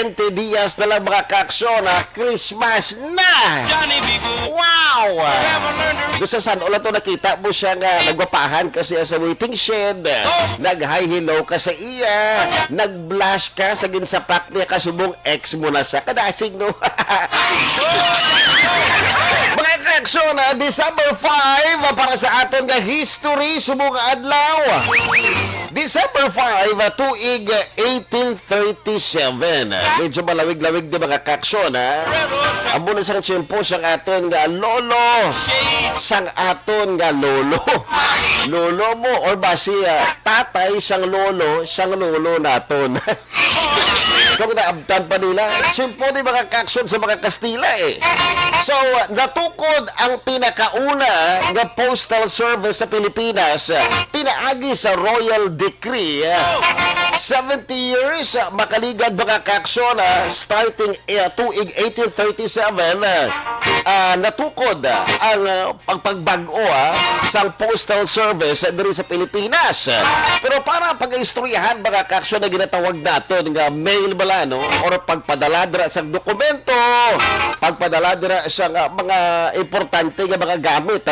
20 dias na lang mga kaaksyon, Christmas na! Wow! Doon sa San Ola to nakita mo siya nga nagwapahan kasi sa waiting shed. Nag-hi hello ka sa iya. Nag-blush ka sa ginsapak niya kasubong ex mo na siya. Kadasig no? Mga kaaksyon, December 5 para sa aton nga history subong adlaw. December 5, tuig 1837. Medyo malawig-lawig di mga kaaksyon, Ang muna sang tiyempo sang aton nga lolo. Sang aton nga lolo. Lolo mo or basi tatay sang lolo naton. Kung naabtan pa nila, tiyempo di mga kaaksyon sa mga Kastila So, natukod ang pinakauna nga postal service sa Pilipinas. Pinaagi sa Royal Decree. 70 years makaligad mga kaaksyon starting tuig 1837 natukod ang pagpagbago sa postal service diri sa Pilipinas. Pero para pag-istoryahan mga kaaksyon na ginatawag naton nga mail bala no or pagpadala dira sa dokumento, pagpadala dira sa mga importante nga mga gamit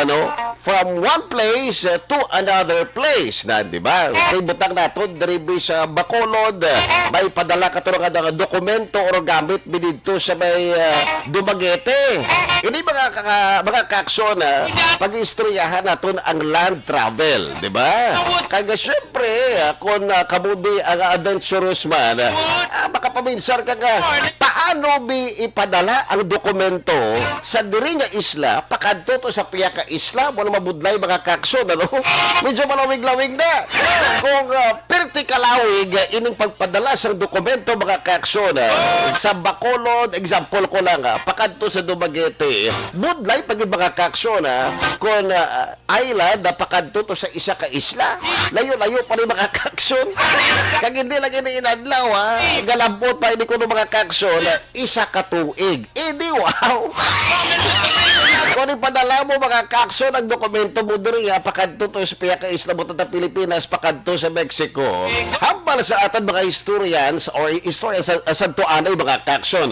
from one place to another place na di ba? Kay butang naton diri sa Bacolod, may padala ka to nga dokumento or gamit binidto sa may Dumaguete. Ini mga kaaksyon pag-istoryahan naton ang land travel, di ba? Kaya syempre kung kamubi ang adventurous man, makapaminsar ka nga paano ipadala ang dokumento sa diri nga isla pakadto to sa piya ka isla mo mabudlay mga kaaksyon medyo malawig-lawig na kung perti kalawig ining pagpadala sa dokumento mga kaaksyon sa Bacolod, example ko lang pakadto sa Dumaguete budlay pagid mga kaaksyon kung island pakadto to sa isa ka isla layo-layo pa ni mga kaaksyon kag hindi lang iniinadlaw galabot pa ini kuno mga kaaksyon isa ka tuig di wow kung ipadala mo mga kaaksyon ang dokumento mo diri pakadto to sa piya ka isla mo ta Pilipinas pakadto sa Mexico hambal sa aton mga historians or historians sa tuanay mga kaaksyon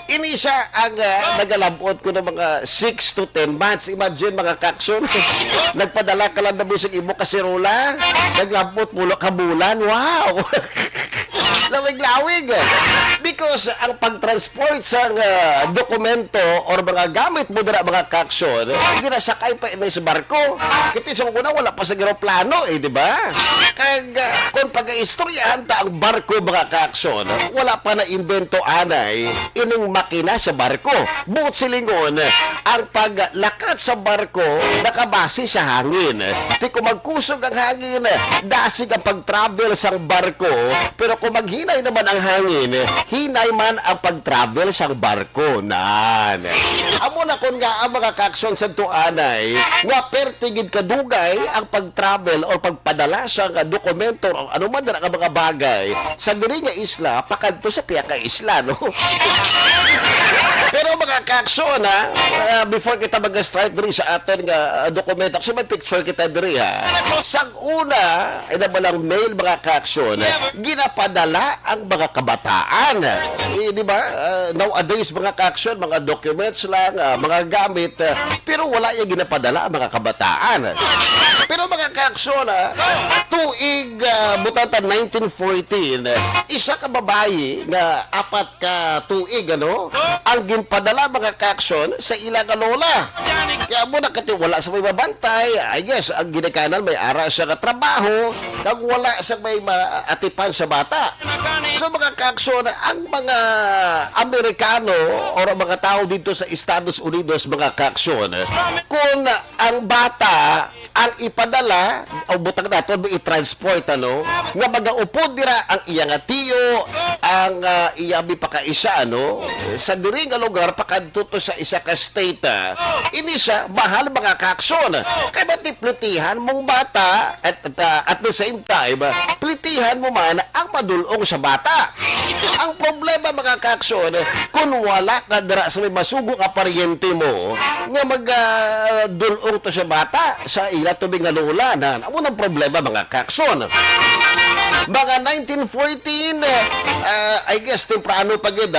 ini siya ang nagalabot ko ng mga 6 to 10 months imagine mga kaaksyon nagpadala ka lang na bisig imo kasirula naglabot mulo ka bulan wow lawig-lawig because ang pagtransport sa dokumento or mga gamit mo dira mga kaaksyon ginasakay pa inay sa barko kiti sa una wala pa sa eroplano di ba kag kung pag-istoryahan ta ang barko mga kaaksyon wala pa na imbento anay ining makina sa barko buot silingon ang paglakat sa barko nakabase sa hangin di ko magkusog ang hangin dasig ang pag-travel sa barko pero kung maghinay naman ang hangin hinay man ang pag-travel sa barko nan amo na kun nga ang mga kaaksyon sa tuanay nga pertigid kadugay ang pag-travel o pagpadala sa dokumento o ano man na mga bagay sa diri nga isla pakadto sa piya ka isla no pero mga kaaksyon before kita mag-start diri sa aton nga dokumento so may picture kita diri sang una ay nabalang mail mga kaaksyon ginapadala ang mga kabataan di ba nowadays mga kaaksyon mga documents lang mga gamit pero wala yung ginapadala ang mga kabataan pero mga kaaksyon tuig butatan 1914 isa ka babayi nga 4 ka tuig ang ginpadala mga kaaksyon sa ilang lola kaya mo wala sa may mabantay yes ang ginikanan may ara siya nga trabaho kag wala sa may maatipan sa bata so mga kaaksyon ang mga Amerikano o mga tao dito sa Estados Unidos mga kaaksyon kung ang bata ang ipadala o butang nato i-transport nga magaupod dira ang iyang tiyo ang iyabi pa kaisa sa diri nga lugar pakadto to sa isa ka state ini siya mahal mga kaaksyon kay ba't plitihan mong bata at the same time plitihan mo man ang madulong sa bata Ang problema mga kaaksyon, kung wala ka dira sa may masugo ka paryente mo, nga mag-dulong to sa bata sa ila tubig nga luulanan. Amo nang problema mga kaaksyon. Mga 1914, I guess, temprano pa gid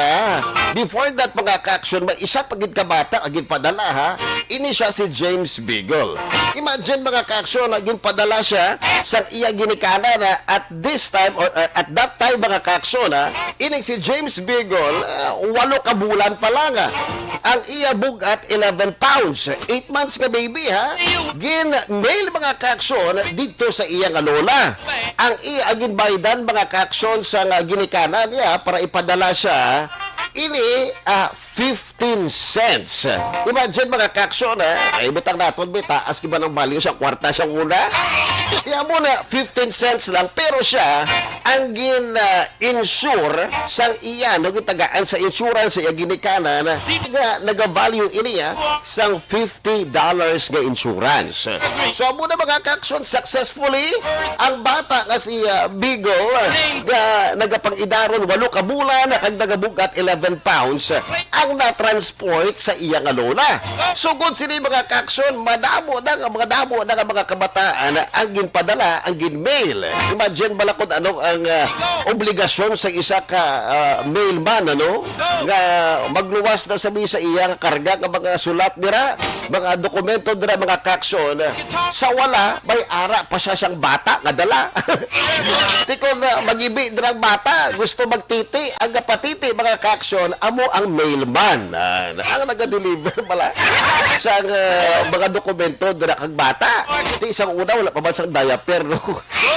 Before that, mga kaaksyon, may isa pagid ka bata, agin padala ha. Ini siya si James Beagle. Imagine mga kaaksyon, agin padala siya sa iya ginikana na at this time, or at that time mga kaaksyon, ini si James Beagle, 8 ka bulan pa lang Ang iya bugat, 11 pounds. 8 months ka baby ha. Gin-mail mga kaaksyon dito sa iya nga lola. Ang iya agin baydan mga kaaksyon sa ginikanan niya para ipadala siya ini 15 cents. Imagine mga kaaksyon ay butang naton taas kiba ng value sa kwarta siyang una. Kaya muna 15 cents lang pero siya ang gin-insure sang iya no gitagaan sa insurance sa iya ginikanan nga naga-value iniya sang $50 nga insurance. So muna mga kaaksyon, successfully ang bata nga si Beagle nga nagapang-idaron 8 ka bulan kag nagabugat 11 pounds ang na-transport sa iya nga lola. Sugod sini mga kaaksyon, madamo na nga mga kabataan ang ginpadala, ang ginmail. Imagine balakod ano ang obligasyon sa isa ka mailman ano nga magluwas na sabi sa iya nga karga nga mga sulat dira, mga dokumento dira mga kaaksyon. Sa wala may ara pa siya siyang bata nga dala. Tikon magibi dirang bata, gusto magtiti, ang kapatiti mga kaaksyon, amo ang mailman. Ang naga-deliver pala sa mga dokumento dira kag bata. Ti isang una wala pa man sang diaper no.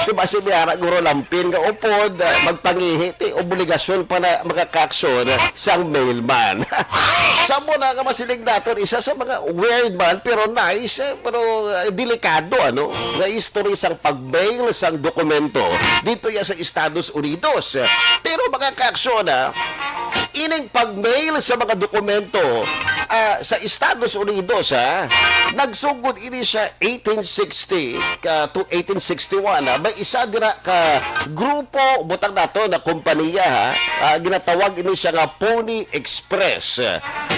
Diba si Miara guro lampin nga upod magpangihi ti obligasyon pa na mga kaaksyon sang mailman. Sa mo na nga masilig naton isa sa mga weird man pero nice pero delikado ano nga history sang pag-mail sang dokumento dito ya sa Estados Unidos. Pero mga kaaksyon ining pag-mail sa mga dokumento sa Estados Unidos nagsugod ini siya 1860 to 1861 may isa dira ka grupo butang nato na kompanya ginatawag ini siya nga Pony Express.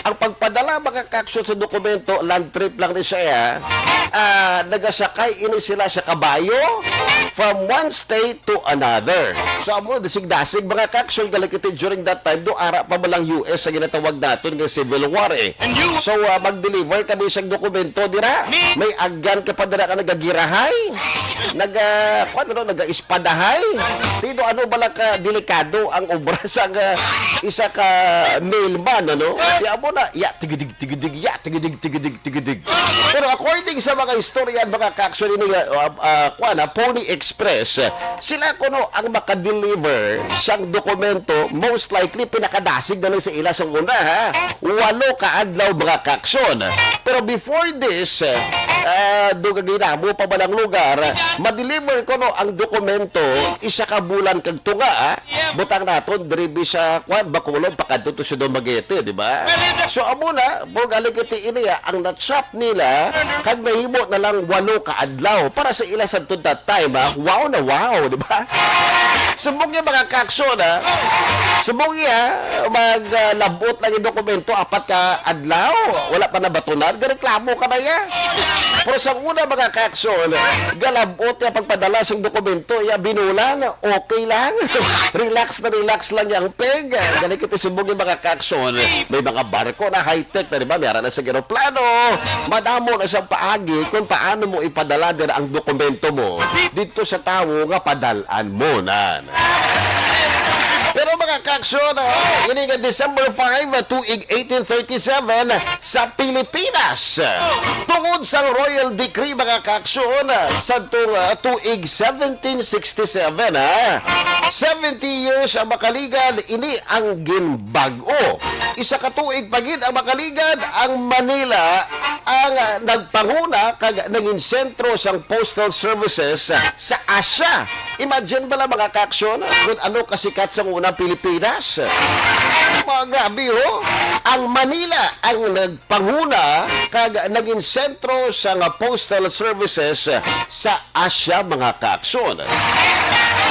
Ang pagpadala mga kaaksyon sa dokumento land trip lang ni siya nagasakay ini sila sa kabayo from one state to another. So amo dasig-dasig mga kaaksyon galakiti during that time do ara pa malang US sa ginatawag naton nga Civil War So mag-deliver kami sa dokumento dira. May agan ka pa dira ka nagagirahay. Naga-ispadahay. Dito ano bala ka delikado ang obra sa isa ka mailman ano. Kaya mo na tigidig. Pero according sa mga historian mga kaaksyon ni Pony Express, sila kuno ang makadeliver siyang dokumento most likely pinakadasig na lang sa ila sa una 8 ka adlaw mga kaaksyon. Pero before this, ginamo pa balang lugar, ma-deliver ko no ang dokumento isa ka bulan kag tunga, butang naton dribi sa Bacolod pakadto to sa Dumaguete, di ba? So amo na, bug aligiti ini ang na-trap nila kag nahimo na lang 8 ka adlaw para sa ila sa that time. Wow na wow, di ba? Sumbong yung mga kaaksyon sumbong maglabot lang yung dokumento 4 ka adlaw, wala pa na batunan, gareklamo ka na ya. Pero sa una mga kaaksyon, galabot yung pagpadala sa dokumento, binulan, okay lang. relax lang yung peg. Ganun kita sumbong yung mga kaaksyon, may mga barko na high-tech na, diba? Meron na sa aeroplano, madamo na sa paagi kung paano mo ipadala din ang dokumento mo dito sa tao nga padalaan mo na. Pero mga kaaksyon, ini nga December 5, tuig 1837 sa Pilipinas. Tungod sa Royal Decree mga kaaksyon sa tuig 1767, 70 years ang makaligad, ini ang ginbag-o. Isa ka tuig pagid ang makaligad, ang Manila ang nagpanguna kag naging sentro sang postal services sa Asia. Imagine bala mga kaaksyon kung ano kasikat sa unang Pilipinas. Mga grabe ang Manila ang nagpanguna kag naging sentro sa postal services sa Asia mga kaaksyon.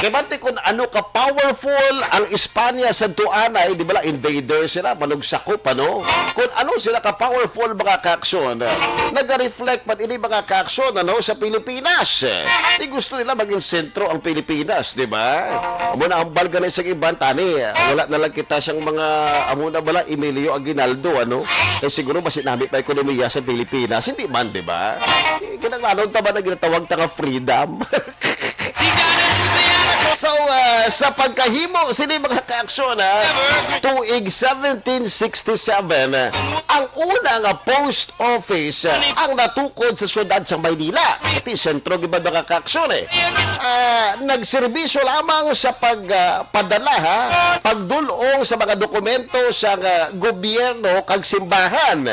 Kaya bante kung ano ka powerful ang Espanya sa tuanay, di ba la, invader sila, manugsakop, ano? Kung ano sila ka powerful mga kaaksyon, nag-reflect pat ini mga kaaksyon, ano, sa Pilipinas. Di gusto nila maging sentro ang Pilipinas, di ba? Muna ang balga na isang ibang tani, wala na lang kita siyang mga, amuna bala, Emilio Aguinaldo, ano? Eh siguro mas sinamit pa ekonomiya sa Pilipinas, hindi man, di ba? Kinanglanon ta ba na ginatawag ta ka freedom? So, sa pagkahimo, sini mga kaaksyon, tuig 1767, ang unang post office ang natukod sa syudad sa Maynila. Iti sentro giba mga kaaksyon nagserbisyo lamang sa pagpadala, pagdulong sa mga dokumento sa gobyerno kag simbahan.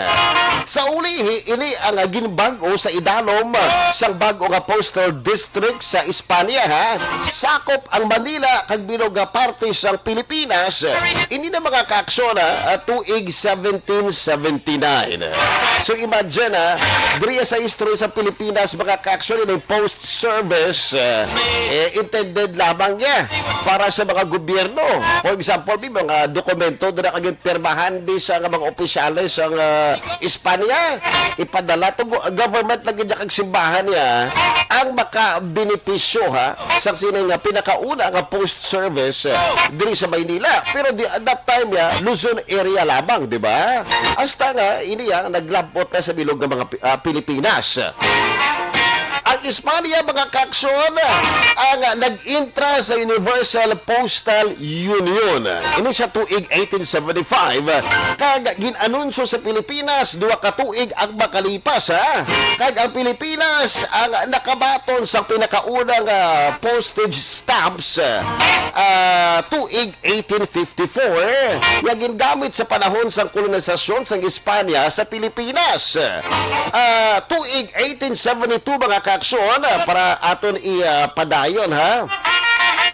Sa ulihi, ini ang ginbago sa idalom sa bago nga postal district sa Espanya, sakop ang Manila kag bilog nga parte sa Pilipinas. Hindi na mga kaaksyon tuig 1779. So imagine diriya sa history sa Pilipinas mga kaaksyon ng post service intended lamang niya para sa mga gobyerno. For example, may mga dokumento na kaging pirmahan di sa mga opisyales sa Espanya, ipadala to government lagi niya kag simbahan niya ang makabenepisyo sa sino nga pinakauna nga post service diri sa Maynila. Pero at that time Luzon area lamang, di ba? Hasta nga iniya naglabot na sa bilog ng mga Pilipinas. Ang Espanya, mga kaaksyon, ang nag-intra sa Universal Postal Union. Ini siya tuig 1875. Kag ginanunsyo sa Pilipinas, duwa ka tuig ang makalipas. Kag ang Pilipinas ang nakabaton sa pinakaunang postage stamps tuig 1854. Yang gingamit sa panahon sa kolonisasyon sa Espanya sa Pilipinas. Tuig 1872, mga kaaksyon, para aton ipadayon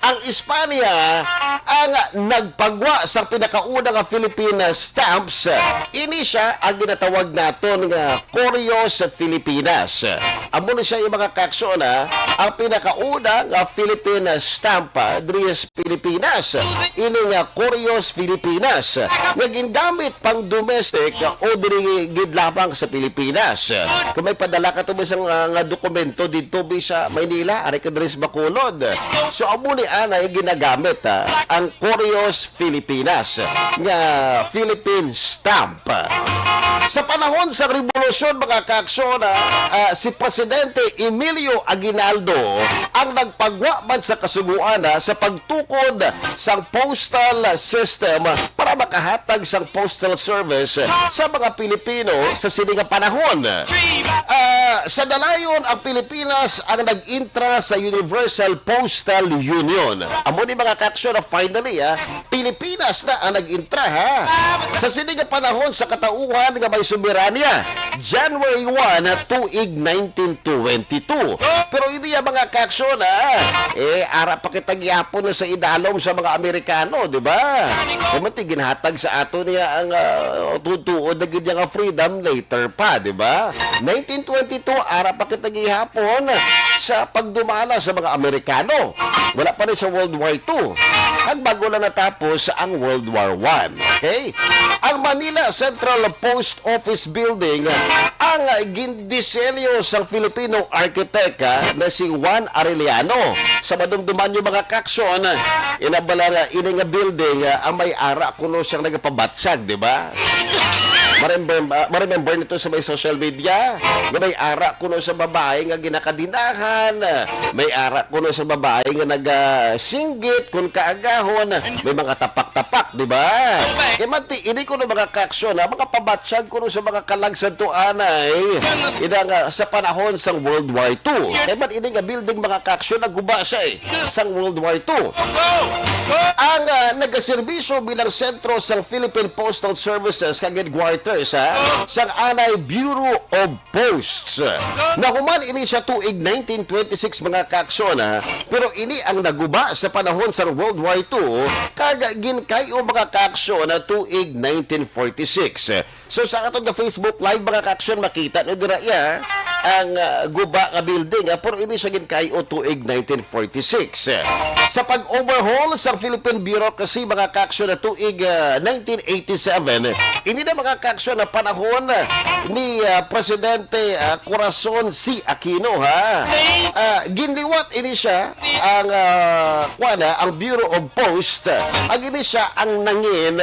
ang Espanya ang nagpagwa sa pinakaunang Philippine stamps. Ini siya ang ginatawag naton nga Curios Filipinas. Amo na siya yung mga kaaksyon ang pinakaunang Philippine stamp diri sa Pilipinas. Ini nga Curios Filipinas nga gingamit pang domestic o diri gidlamang sa Pilipinas. Kung may padala ka to nga dokumento dito sa Maynila, ari ka diri sa Bacolod. So amo ni anay ginagamit ang Curios Filipinas nga Philippine stamp. Sa panahon sa revolusyon, mga kaaksyon, si Presidente Emilio Aguinaldo ang nagpagwa man sa kasuguan sa pagtukod sa postal system para makahatag sa postal service sa mga Pilipino sa siningang panahon. Sa dalayon, ang Pilipinas ang nag-intra sa Universal Postal Union. Amo ni mga kaaksyon, finally, Pilipinas na ang nag-intra, sa siningang panahon sa katauhan nga may soberanya, January 1, tuig 1922. Pero hindi mga kaaksyon, ara pa kitang yapon na sa idalom sa mga Amerikano, di ba? Kumati, ginhatag sa ato niya ang tutuod na ganyan nga freedom later pa, di ba? 1922, ara pa kitang ihapon sa pagdumala sa mga Amerikano. Wala pa rin sa World War II. Ang bago lang natapos ang World War I. Okay? Ang Manila Central Post Office Building ang gindisenyo sa Filipino architect na si Juan Arellano. Sa madumduman yung mga kaksyon, inabala nga ini nga building ang may ara kuno siyang nagapabatsag, di ba? Maremember nito sa may social media na may ara kuno sa babae nga ginakadinahan, may ara kuno sa babae nga nagasinggit kung kaagahon, may mga tapak-tapak, di ba? Imanti, ini kuno mga kaksyon, mga pabatsag kuno sa mga kalagsad to anay, sa panahon sang World War II. Iman, ini nga building mga kaksyon, naguba siya sang World War II. Ang nagaserbisyo bilang sentro sang Philippine Postal Services kag headquarters sang anay Bureau of Posts. Nahuman ini siya tuig 1926 mga kaaksyon, pero ini ang naguba sa panahon sa World War II kag ginkayo mga kaaksyon tuig 1946. So sa katong Facebook Live mga kaaksyon, makita no dira ang guba nga building pero ini siya ginkayo tuig 1946. Sa pag-overhaul sa Philippine Bureaucracy mga kaaksyon na tuig 1987, ini na mga kaaksyon na panahon ni Presidente Corazon C. Aquino ha. Ginliwat ini siya ang ang Bureau of Post. Ang ini siya ang nangin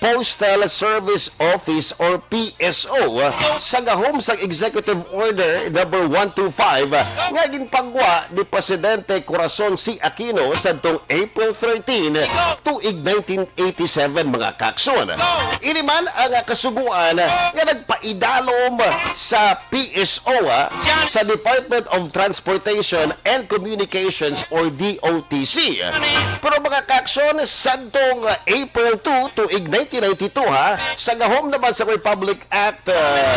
Postal Service Office or PSO sa gahom sa Executive Order number 125 nga ginpangwa ni Presidente Corazon C. Aquino sa tong April 13 tuig 1987 mga kaaksyon. Ini man ang kasuguan nga nagpaidalom sa PSO sa Department of Transportation and Communications or DOTC. Pero mga kaaksyon sadtong April 2 tuig 1992 sa gahom naman sa Republic Act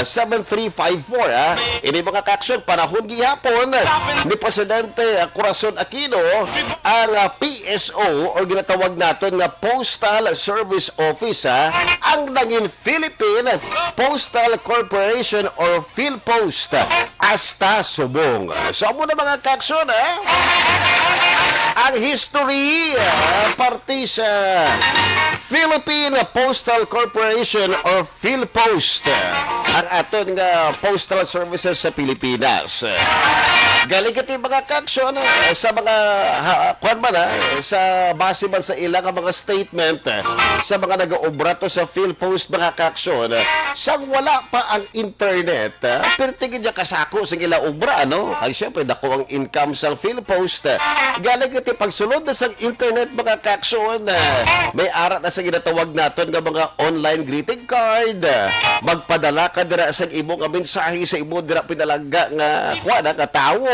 7354 ini mga kaaksyon panahon gihapon ni Presidente Corazon Aquino ang PSO o ginatawag naton nga Postal Service Office ang naging Philippine Postal Corporation or PhilPost hasta subong. So mo na mga kaaksyon ang history parte sa Philippine Postal Corporation or PhilPost ang aton nga postal services sa Pilipinas. Galing iti mga kaaksyon sa mga sa base man sa ilang mga statement sa mga nag-aobra to sa PhilPost mga kaaksyon sang wala pa ang internet pero tingin niya kasako sa ilang obra ay syempre dako ang income sa PhilPost galing iti pagsulod na sa internet mga kaaksyon may ara na sa ginatawag naton nga mga online greeting card magpadala ka dira sa imong mensahe sa imo dira pinalangga nga tawo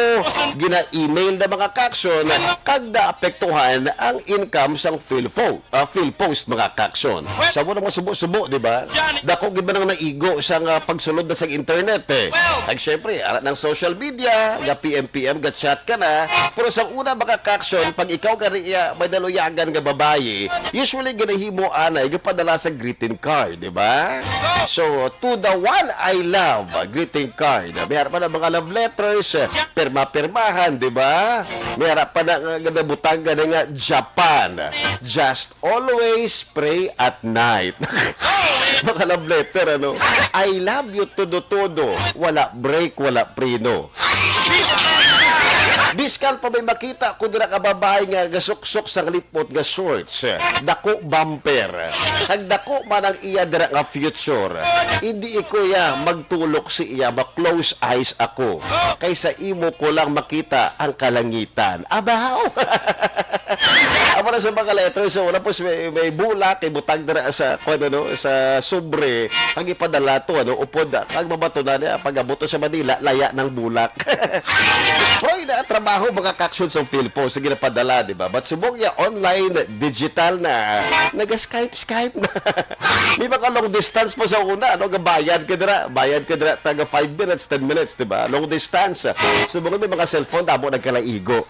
gina-email na mga kaaksyon kag naapektuhan ang income sang PhilPost mga kaaksyon. Sa mo naman subo-subo, di ba? Dako gid man naigo sa pagsulod na sa internet Kag syempre, arat ng social media, nga PM ga chat ka na. Pero sa una mga kaaksyon, pag ikaw gari may daluyagan nga babae, usually ginahimo anay gapadala sa greeting card, di ba? So, to the one I love, greeting card. May harap pa na mga love letters, perma-permahan, di ba? May harap pa na nga butang nga Japan. Just always pray at night. Mga love letter, I love you todo-todo. Wala break, wala preno. Biskal pa may makita kung dira ka babae nga gasuksok sa lipot nga shorts. Dako bumper. Ang dako man ang iya dira nga future. Hindi ko magtulok si iya, close eyes ako. Kaysa imo ko lang makita ang kalangitan. Abaw! Amo na sa mga letters, so wala po may bulak, kay butang dira sa sa sobre, kag ipadala to upod kag mabato na niya pag-abuto sa Manila, laya ng bulak. Hoy na trabaho mga kaaksyon sa PhilPost sige na padala, di ba? But subong ya online digital na naga-Skype na. May mga long distance po sa una, gabayad ka dira taga 5 minutes, 10 minutes, di ba? Long distance. Subong may mga cellphone damo nagkalaigo.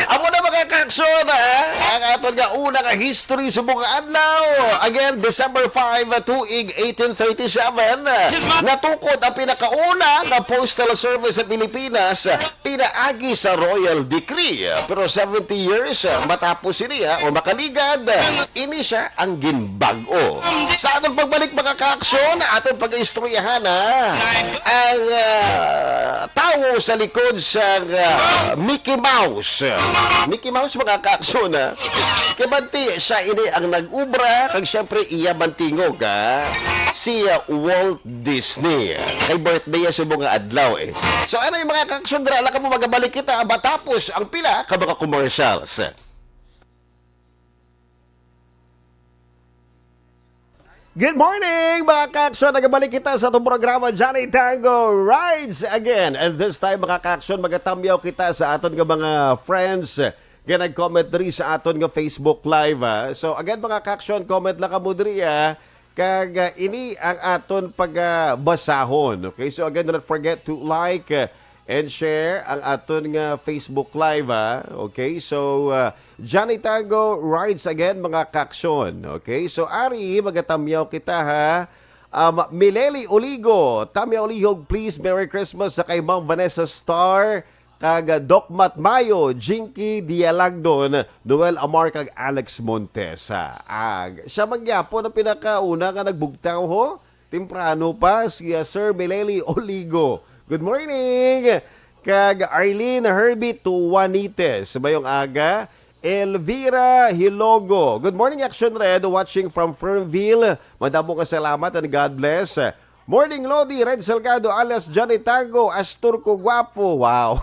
Amo na mga kaaksyon, ang aton nga una nga history sa mga adlaw. Again, December 5, tuig 1837, natukod ang pinakauna na postal service sa Pilipinas, pinaagi sa Royal Decree. Pero 70 years matapos niya o makaligad, ini siya ang ginbago. Sa atong pagbalik mga kaaksyon, atong pag-istoryahan ang tao sa likod sa Mickey Mouse. Mickey Mouse mga kaaksyon kabanti siya ini ang nag-ubra kag syempre iya mantingog si Walt Disney kay birthday sa mga adlaw So ano yung mga kaaksyon dira lang mo magabalik kita matapos ang pila ka mga commercials. Good morning, mga kaaksyon. Nagabalik kita sa itong programa Johnny Tango Rides Again. And this time, mga kaaksyon, magatamyaw kita sa aton nga mga friends nga nag-comment rin sa aton nga Facebook Live. So again, mga kaaksyon, comment lang ka mo diri kag ini ang aton pagbasahon. Okay, so again, do not forget to like and share ang aton nga Facebook Live. Okay, so Johnny Tango Rides Again mga kaaksyon. Okay, so ari magatamyaw kita Mileli Oligo, Tamya Olihog, please, Merry Christmas sa kay Ma'am Vanessa Star, kag Doc Mat Mayo, Jinky Dialagdon, Noel Amar, kag Alex Montes. Siya magyapo na pinakauna nga nagbugtaw ho, temprano pa, si Sir Mileli Oligo. Good morning! Kag Arlene Herbie Tuwanites, bayong aga. Elvira Hilogo. Good morning, Action Red, watching from Fernville. Madamong kasalamat and God bless. Morning, Lodi, Red Salgado, alias Johnny Tango, Asturco Guapo. Wow.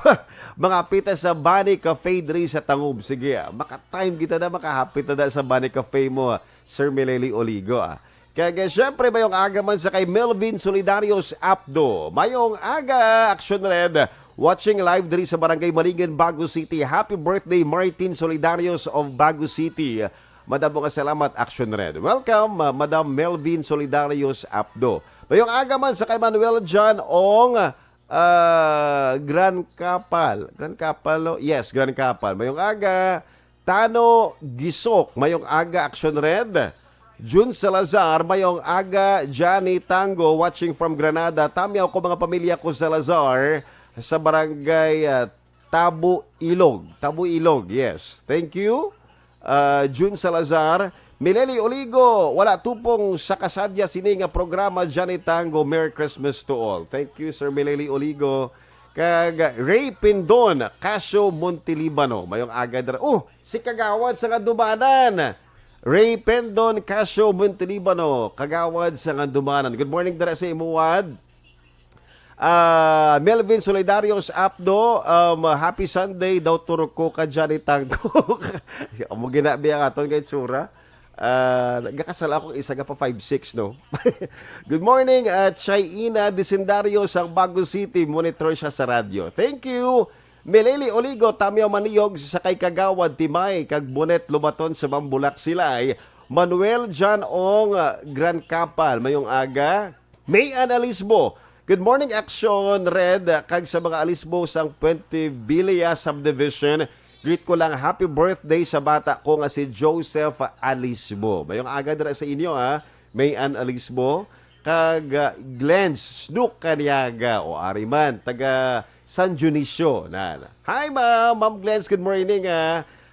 Mga pita sa Bunny Cafe diri sa Tangub. Sige, maka-time kita na, makahapit na sa Bunny Cafe mo, Sir Mileli Oligo. Kaya syempre, mayong aga man sa kay Melvin Solidarios Apdo. Mayong aga, Action Red, watching live diri sa Barangay Maligan, Bago City. Happy birthday, Martin Solidarios of Bago City. Madam mga salamat, Action Red. Welcome, Madam Melvin Solidarios Apdo. Mayong aga man sa kay Manuel John Ong Gran Kapal. Gran Kapal, no? Yes, Gran Kapal. Mayong aga, Tano Gisok. Mayong aga, Action Red. June Salazar, mayong aga, Johnny Tango, watching from Granada. Tamyaw ko mga pamilya ko Salazar sa barangay Tabu Ilog, yes. Thank you, June Salazar. Mileli Oligo, wala tupong sa kasadya sining programa Johnny Tango. Merry Christmas to all. Thank you, Sir Mileli Oligo. Kag Ray Pindon, Casio Montelibano. Mayong aga dara. Si Kagawad sa Kandumanan. Ray Pendon, Casio Montelibano, Kagawad sa Kandumanan. Good morning dara sa imuwad. Melvin Solidarios Apdo, happy Sunday daw turo ko ka Johnny Tango. Amo ginabi ang aton kay Tsura. Nagkasal akong isa ka pa 5'6", no? Good morning, Chayina Disendario sa Bago City. Monitor siya sa radyo. Thank you. Mileli Oligo, Tamyaw Maniyog sa kay Kagawad Timay, kag Bonet Lumaton sa Mambulak Silay. Manuel John Ong Gran Kapal, mayong aga. May Analismo. Good morning, Action Red, kag sa mga alisbo sang Puente Villa Subdivision. Greet ko lang happy birthday sa bata ko nga si Joseph Alisbo. Mayong aga dira sa inyo, ha. May Analismo. Kag Glenn Snook Kanyaga o Ariman, taga San Dionisio. Hi, Ma'am Glenn, good morning.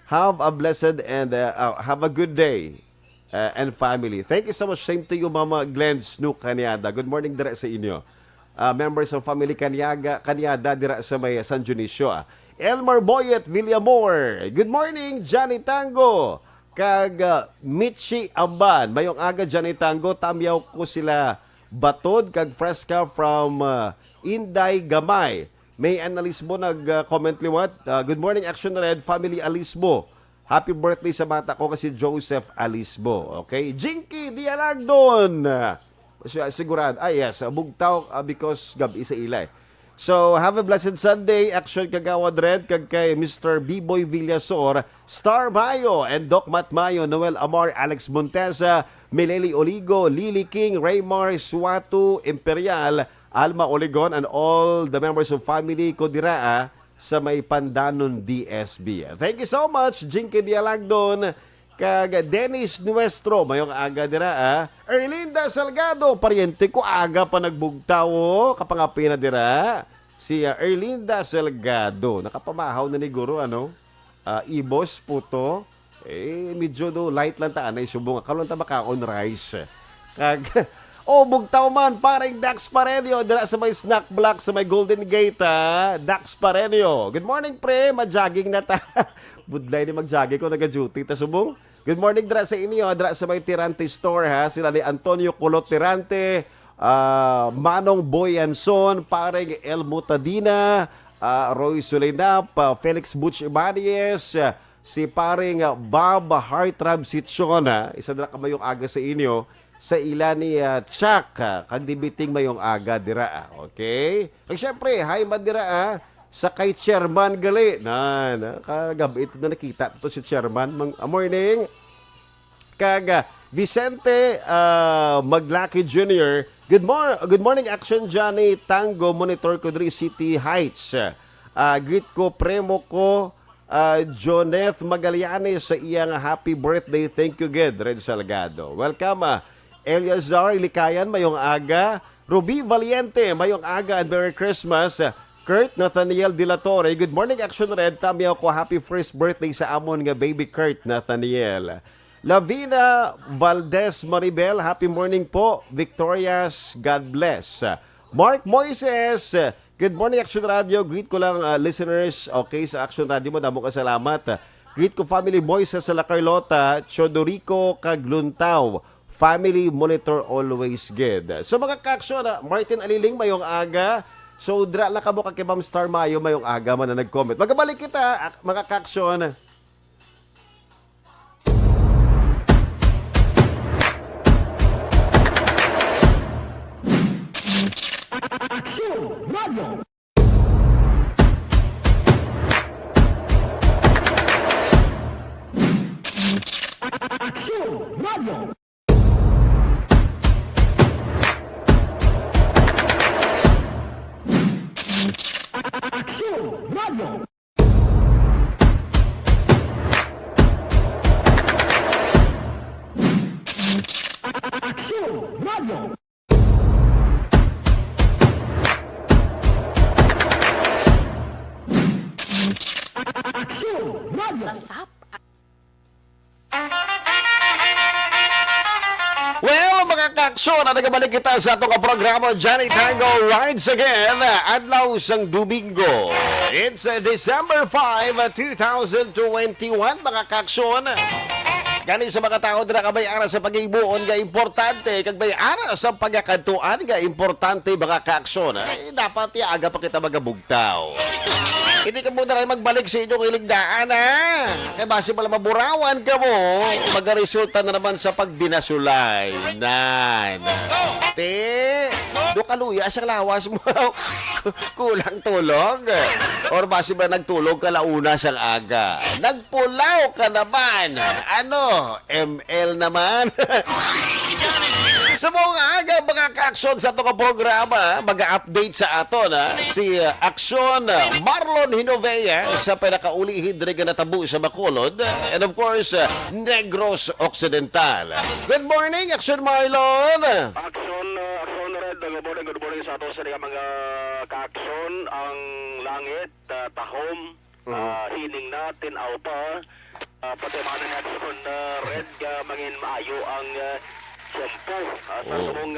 Have a blessed and have a good day and family. Thank you so much. Same to you, Mama Glenn Snook Kanyada. Good morning dira sa inyo. Members of family Kanyada dira sa may San Dionisio. Elmar Boyet Villamor. Good morning, Johnny Tango. Kag Michi Amban. Mayong aga, Johnny Tango. Tamyaw ko sila Batod kag Fresca from Inday Gamay. May Analismo nag-comment liwat. Good morning, Action Red, Family Alisbo. Happy birthday sa bata ko kasi Joseph Alisbo. Okay? Jinky Dialagdon. Sigurado. Yes. Bugtaw because gabi sa ilay. So, have a blessed Sunday. Action Kagawad Red, kag kay Mr. B-Boy Villasor, Star Mayo, and Doc Mat Mayo, Noel Amar, Alex Montesa, Mileli Oligo, Lily King, Raymar Suatu, Imperial, Alma Oligon, and all the members of family ko dira sa may Pandanon DSB. Thank you so much, Jinky Dialagdon, kag Dennis Nuestro, mayong aga dira Erlinda Salgado, pariente ko aga pa nagbugtaw, kapangapi na dira. Si Erlinda Salgado, nakapamahaw na ni Guro, Ibos, puto. Medyo light lang ta, anay subong. Kalon ta makaon rice. Kag bugtaw man, parang Dax Parenio, dira sa may snack block sa may Golden Gate, Dax Parenio. Good morning, pre, ma-jogging na ta. Budlay ni mag-jogging ko, naga-duty ta subong. Good morning dira sa inyo, dira sa may Tirante Store, sila ni Antonio Colot Tirante, Manong Boyanson, parang El Mutadina, Roy Sulinap, Felix Butch Ibanez, si paring Bob Hartrab Sitson, isa dira ka mayong aga sa inyo, sa ila ni Chuck, kag dibiting mayong aga dira. Okay? Kag syempre, hi man dira sa kay Chairman gali. Kagabi ito na nakita ito si Chairman. Morning. Kag Vicente Maglaki Jr. Good morning, Action Johnny Tango. Monitor ko diri City Heights. Greet ko premo ko Joneth Magallanes sa iyang happy birthday. Thank you, Ged Red Salgado. Welcome, Eliazar Likayan, mayong aga. Ruby Valiente, mayong aga and Merry Christmas. Kurt Nathaniel De La Torre, good morning Action Red. Tami ako, happy first birthday sa amon nga baby Kurt Nathaniel. Lavina Valdez Maribel, happy morning po. Victoria's, God bless. Mark Moises, good morning Action Radio. Greet ko lang listeners, okay, sa Action Radio mo, damo ka salamat. Greet ko family Moises sa La Carlota, Chodorico Kagluntaw, family monitor always good. So mga ka-action, Martin Aliling, mayong aga. So dra la ka mo kay Ma'am Star Mayo, mayong aga man na nag-comment. Magabalik kita, mga ka-action. Lasap. Well, mga ka-aksyon, nagabalik kita sa itong programa Johnny Tango Rides Again, adlaw sang Domingo. It's December 5, 2021, mga ka-aksyon. Gani sa mga tao na kabayara sa pag-ibuon nga importante, kag bayara sa pagkakantuan nga importante, mga ka-aksyon. Dapat aga pa kita magabugtaw. Hindi ka muna rin magbalik sa inyong iligdaan, ha? Kaya base pala maburawan ka mo, magaresulta na naman sa pagbinasulay. Nan. Te, do kaluya sa lawas mo. Kulang tulog. Or base ba nagtulog ka launa sang aga? Nagpulaw ka naman. Ano? ML naman. Sa mga aga, mga ka-aksyon sa itong programa, mag-update sa aton, si Aksyon Marlon Hinovea sa pinakaulihid rin na tabu sa Bacolod, and of course, Negros Occidental. Good morning, Aksyon Marlon! Aksyon Red, good morning sa ato sa mga ka-aksyon, ang langit, tahom, hiling na, tinaw pa, pati mga ng Aksyon Red, mangin maayo ang siyempo sa lumong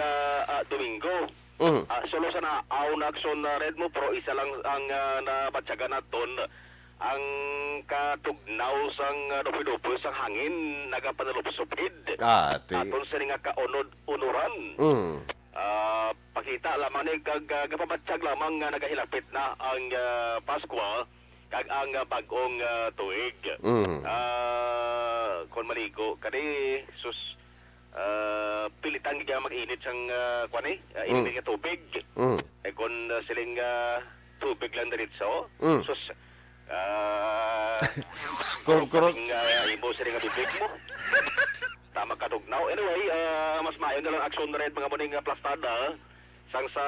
Domingo. Solo sana aw na Aksyon Red mo, pero isa lang ang nabatsaga naton ang katugnaw sang dupi-dupi sang hangin nagapanalupsupid. Aton sila nga kaunod-unuran. Pakita lamang ni kag gapabatsag lamang nga nagahilapit na ang Pasko kag ang bagong tuig. Kon maligo kani sus pilitan nga mag-init sang kuan init nga tubig. Kon siling tubig lang diretso. Sus kurang imo siling bibig mo. Tama ka tugnaw. Anyway, mas maayo na lang Aksyon Red mga muning plastada sang sa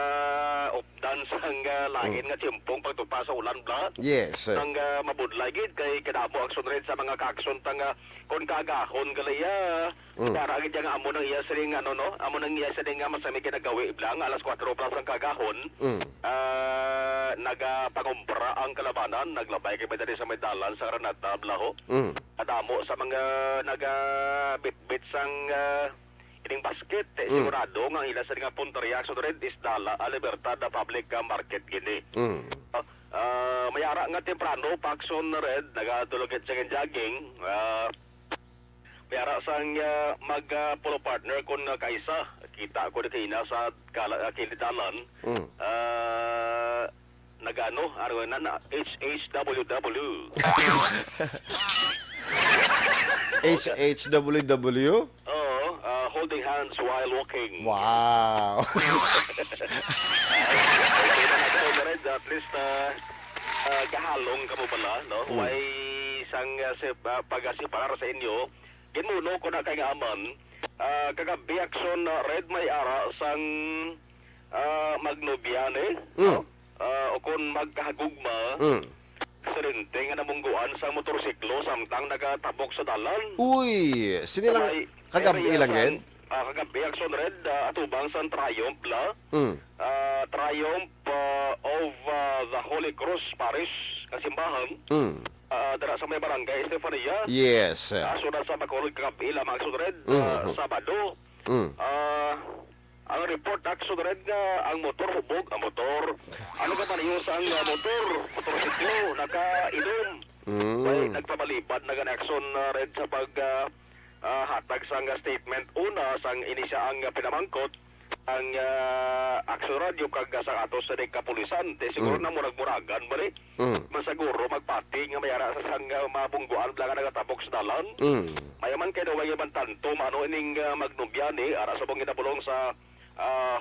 opdan sang langit nga tiempong pagtupa sa ulan bla. Yes. Sang mabudlay gid kay kadamo Aksyon Red sa mga ka-aksyon tang kon kagahon galaya. Para gid nga amo nang iya siling amo nang iya siling nga masami kinagawi blang alas 4 plus ang kagahon. Nagapangumpra ang kalabanan, naglabay kay dali sa may dalan sa Ranata Blaho. Kadamo sa mga naga-bit-bit sang ining basket, sigurado nga ila sa nga punteriya Aksyon Red is dala a Libertad na public market gini. Mayara nga temprano pa Aksyon Red nagatulog sa jogging. Mayara sang mag-polo partner kon kaisa kita ko kay na sa kilidalan. Nagano arwana na HHWW. HHWW? Holding hands while walking. Wow. At least kahalong ka mo pala, no? Huwag isang pag-asipar sa inyo. Ginuno ko na kay aman. Kagabi Aksyon Red may ara sang magnobyane. O kung magkahagugma. Aksidente nga namungguan sa motorsiklo samtang nagatabok sa dalan. Uy, sinilang kagabi lang yan? kagabi Action Red atubang sa Triumph la. Mm. Triumph of the Holy Cross Parish kasimbahan. Mm. Dara sa may barangay Estefania. Yes. Sunod sa Bacolod kagabi lamang Action Red Sabado. Mm. Ang report Action Red nga ang motor hubog, ang motor. Ano ka man yung ang motorsiklo nakainom. Ay, nagpabalibad na gan Action Red sa pag hatag sang statement una sang inisya ang pinamangkot ang Action Radio kag sa atos sa kapulisan te siguro na murag-muragan bali masaguro magpati nga mayara sa sang mabungguan bla nga nagatapok sa dalan mayaman kay daw man tanto mano ining magnubyani ara sa bong ginabulong sa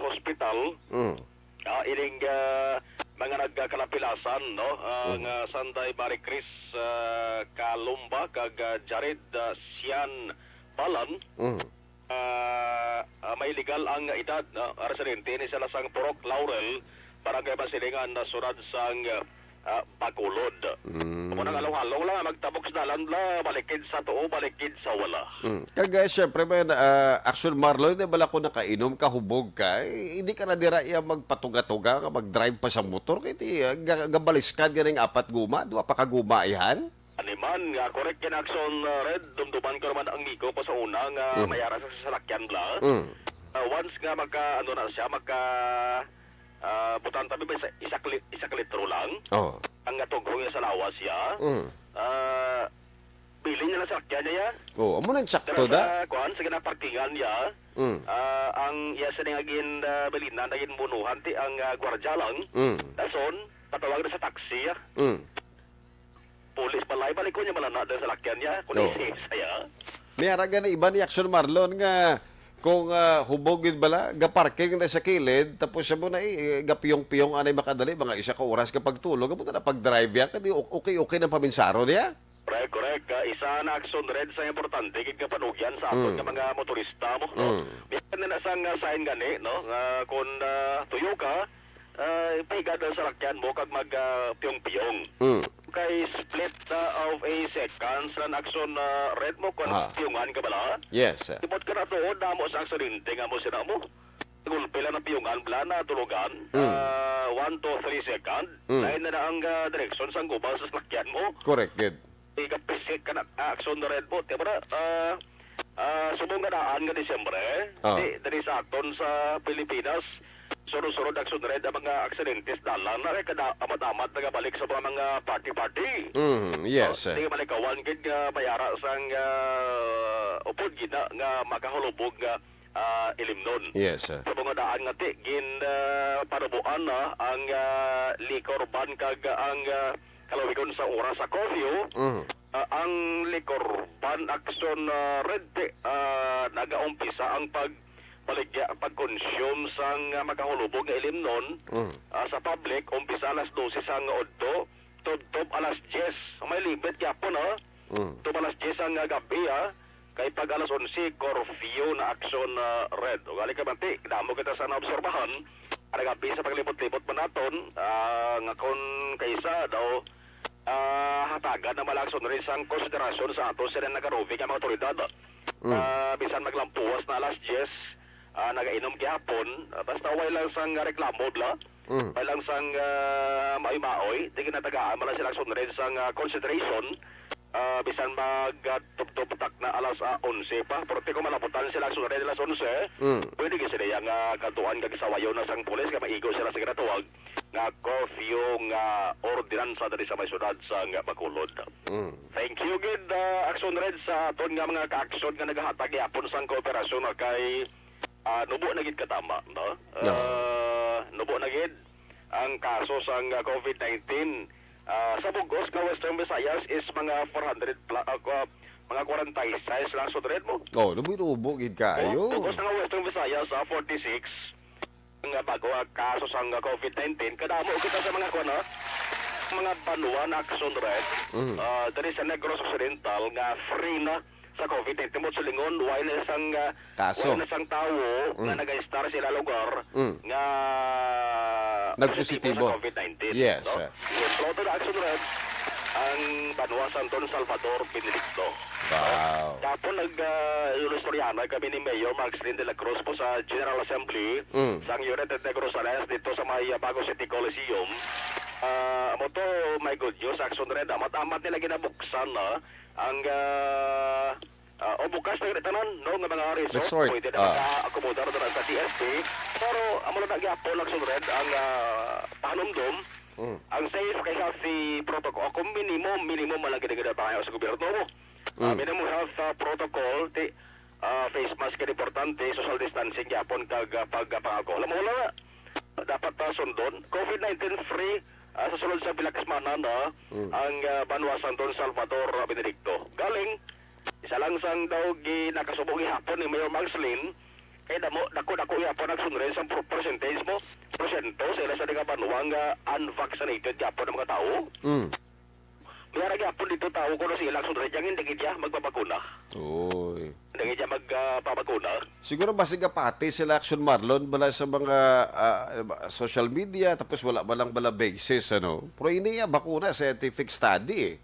hospital ining mga nagkalapilasan no nga Sanday Mari Chris Kalumba kag Jared Sian Balan may legal ang edad no residente ni sila sang Purok Laurel barangay Basilingan na sunod sang Bacolod. Kung nang along-along lang magtabok sa dalan la balikid sa tuo balikid sa wala. Kagaya syempre may Action Marlon na bala ko nakainom kahubog ka hindi ka na dira iya magpatuga-tuga ka mag-drive pa sa motor kiti gabaliskan ganing apat guma duwa pa ka guma ihan. Animan nga correct kin Action Red dumduman ko naman ang Nico pa sa una nga mayara sa sasakyan bla. Once nga magka ano na siya magka butan tabi ba isa litro lang. Ang tugong niya sa lawas siya. Bilin niya na sakyan niya. Amo nang sakto da. Kuan sa ginaparkingan niya. Ang iya sa naging balinan naging bunuhan ti ang gwardiya lang. Dason patawag na sa taxi. Pulis balay balik ko niya malana sa lakyan niya. Kung saya. May araga na iba ni Action Marlon nga kung hubogin bala, gaparking na sa kilid, tapos siya mo na gapiyong-piyong anay makadali, mga isa ka oras kapag tulog, kapag na pag-drive yan, kasi okay ng paminsaro niya. Correct. Isa na Action Red sa importante, kikapanugyan sa aton ng mga motorista mo. No? Biyan na sang sign gani, no? Kung tuyo ka, pahiga daw sa lakyan mo kag mag-piyong-piyong. Kay split of a seconds lang Action Red mo kung piyungan ka bala. Yes. Ipot ka na doon, damo sa aksidente nga mo sila mo. Gulpe lang na piyungan, bala na tulugan. 1 to 3 second. Dahil na ang direksyon sa gubal sa lakyan mo. Correct, good. Ikapisik ka na Action Red mo. Diba na, subong ganaan nga Disyembre, dari sa aton sa Pilipinas, sunod-sunod Action Red ang mga aksidentes dalan na kada amat-amat nagabalik sa mga party-party. Yes. Hindi malikawan gid nga mayara sang upod gid nga makahulubog nga ilimnon. Yes. Sa mga daan nga ti gin panubuan na ang liquor ban kag ang kalawigon sa oras sa curfew. Ang liquor ban Action Red nagaumpisa ang pag-consume sang makahulubog nga ilimnon sa public umpisa alas 12 sang odto tudtob alas 10 may limit gyapon tub alas 10 ang gabi kay pag alas 11 curfew na Action Red o gali ka banti damo kita sa naobserbahan ang gabi sa paglibot-libot man naton nga kon kaysa daw hatagan na Action Red sang konsiderasyon sa ato sila nagaroving ang mga otoridad bisan maglampuwas na alas 10 nagainom gihapon basta way lang sang reklamo bla way lang sang maoy-maoy di ginatagaan man sila Action Red sang consideration bisan magtuptupak na alas 11 pa pero ko malaputan sila Action Red alas 11 pwede ka sila yung kantuan kagisawayo na sang pulis ka maigo sila sa ginatuwag nga curfew nga ordinansa dari sa may syudad sa Bacolod. Thank you good Action Red sa aton nga mga ka-action nga nagahatag gihapon sang kooperasyon kay nubo na gid katama no nubo na gid ang kaso sang COVID-19 sa Bugos nga Western Visayas is mga 400 mga 46 lang sa red mo nubo gid kayo Bugos nga Western Visayas 46 nga bago kaso sang COVID-19 kadamo kita sa mga kuno mga banuan Action Red dari sa Negros Occidental nga free na sa COVID-19 mo sa lingon wala isang kaso wala isang tao nga nag-star sila lugar nga nagpositibo sa COVID-19 yes no? Floated Action Red ang Banwa Santon Salvador Benedicto Wow. Tapos nag-ilustoryahan kami ni Mayor Marcelin de la Cruz po sa General Assembly sa United Negros Alliance dito sa may Bago City Coliseum. Amo to, my good news, Action Red, amat-amat nila ginabuksan na ang o bukas na tanan no nga mga resort, pwede na maka-accommodar doon sa TSP, pero amo na nagyapon Action Red ang panumdum ang safe kay healthy protocol kung minimum lang ginagana pa sa gobyerno mo. Minimum health protocol face mask kay importante, social distancing yapon kag pagpangako. Alam mo wala dapat sundon COVID-19 free sa sulod sa Bilakasmanan ang Banwasan Don Salvador Benedicto. Galing isa lang sang daw ginakasubong ihapon ni Mayor Marcelin kay dako ihapon ang sunren sa percentage mo porsyento sa ila sa mga banwang unvaccinated yapon ng mga tao. Kaya nagyapon dito tao ko na sila sunren yang hindi kaya magpapakuna. Uy. Hindi kaya magpapakuna. Siguro basig pati sila Action Marlon bala sa mga social media tapos wala bala basis ano. Pero iniya bakuna scientific study eh.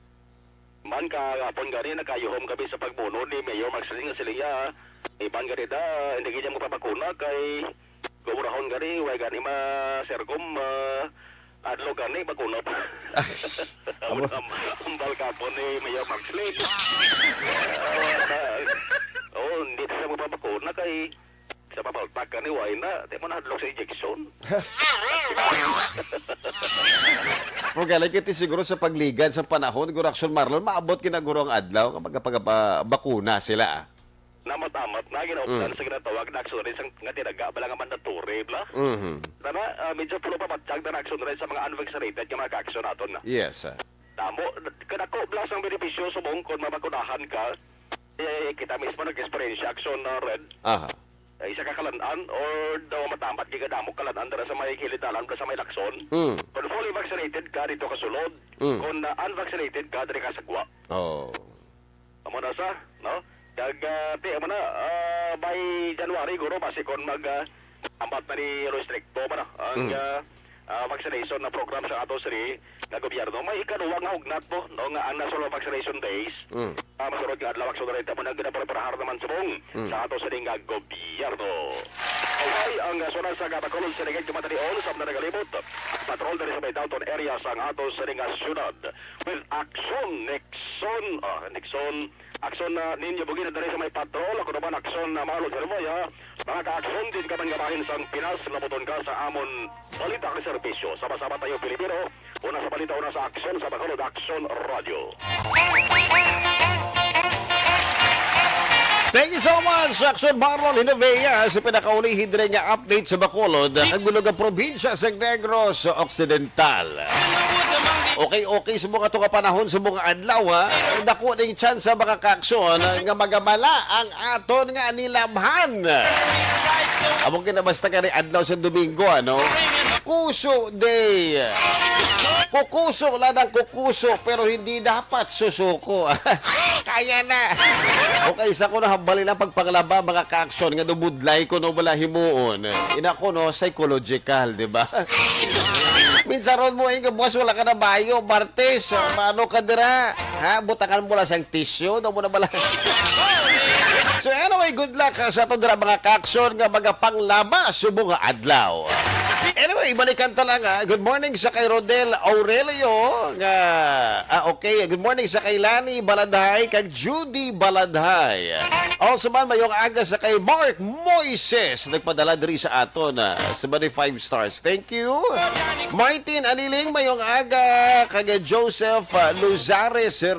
Man kahapon gani nakayuhom kami sa pagbuno ni Mayor Marcelin nga sila iban gani da hindi kaya magpapakuna kay gumurahon gani way gani sergom adlo gani bakuna pa. Ambal kapon ni Mayor Marcelin. Hindi siya magpapakuna kay sa papaltak ka ni Wayna, di mo nahadlok sa injection. Pero galing kiti siguro sa pagligan sa panahon, siguro Action Marlon, maabot kinaguro ang adlaw kapag bakuna sila. Namat-amat na, ginauptan sa ginatawag na action rin nga tinaga, bala nga mandatory, bla? Tama, medyo pulo pa matsyag na action rin sa mga unvaccinated yung mga ka-action natin na. Yes. Tamo, kanako, blas ang benepisyo sa mong kung mabakunahan ka, kita mismo nag-experience action red. Aha. Isa ka kalandaan or daw matambat giga damo kalandaan dara sa may kilidalan sa may lakson. Kung fully vaccinated ka dito ka sulod, kung unvaccinated ka diri ka sagwa. Oh. Amo na sa, no? Kag amo na by January guro basi kon ambat na ni restricto ba na ang vaccination na program sa ato sri nga gobyerno. May ikaduwa nga hugnat po no nga ang national vaccination days. Masurod nga adlaw sa renta mo nagprepare naman subong sa ato sri nga gobyerno. Okay, ang sunan sa Gatacolon sa Ligay Kumatariol sa nagalibot. Patrol dari sa may downtown area sa ato sri nga syudad with Action Nixon Action na ninyo bugin na dari sa may patrol ako naman Action na Marlon Hermoya. Mga ka-action din ka man gabahin sa Pinas, labuton ka sa amon balita ka serbisyo. Sama-sama tayo Pilipino. Una sa balita, una sa aksyon sa Bacolod Action Radio. Thank you so much, Action Marlon Hinovea, sa pinakaulihin rin niya update sa Bacolod, ang gulog ang probinsya sa Negros Occidental. Okay sa mga ito panahon sa mga adlaw, ha? Dako ng chance sa mga ka-aksyon nga magamala ang aton nga nilamhan. Among kinabasta ka rin adlaw sa Domingo, ano? Kuso Day. Kukuso, wala nang kukuso, pero hindi dapat susuko. Kaya na. Okay, isa ko na hambali lang pagpanglaba mga ka-aksyon nga dumudlay ko no wala himuon. Ina ko no, psychological, di ba? Minsan ron mo nga boss, wala ka na bayo, Martes, paano ka dira? Ha, butakan mo lang siyang tissue, daw mo na bala. So anyway, good luck sa ito dira mga ka-aksyon nga mga panglaba subong nga adlaw. Anyway, balikan ta lang ha. Good morning sa kay Rodel Aurelio nga okay, good morning sa kay Lani Baladhay kag Judy Baladhay. Also man mayong aga sa kay Mark Moises nagpadala diri sa aton 75 stars. Thank you. Martin Aniling mayong aga kag Joseph Luzares Sir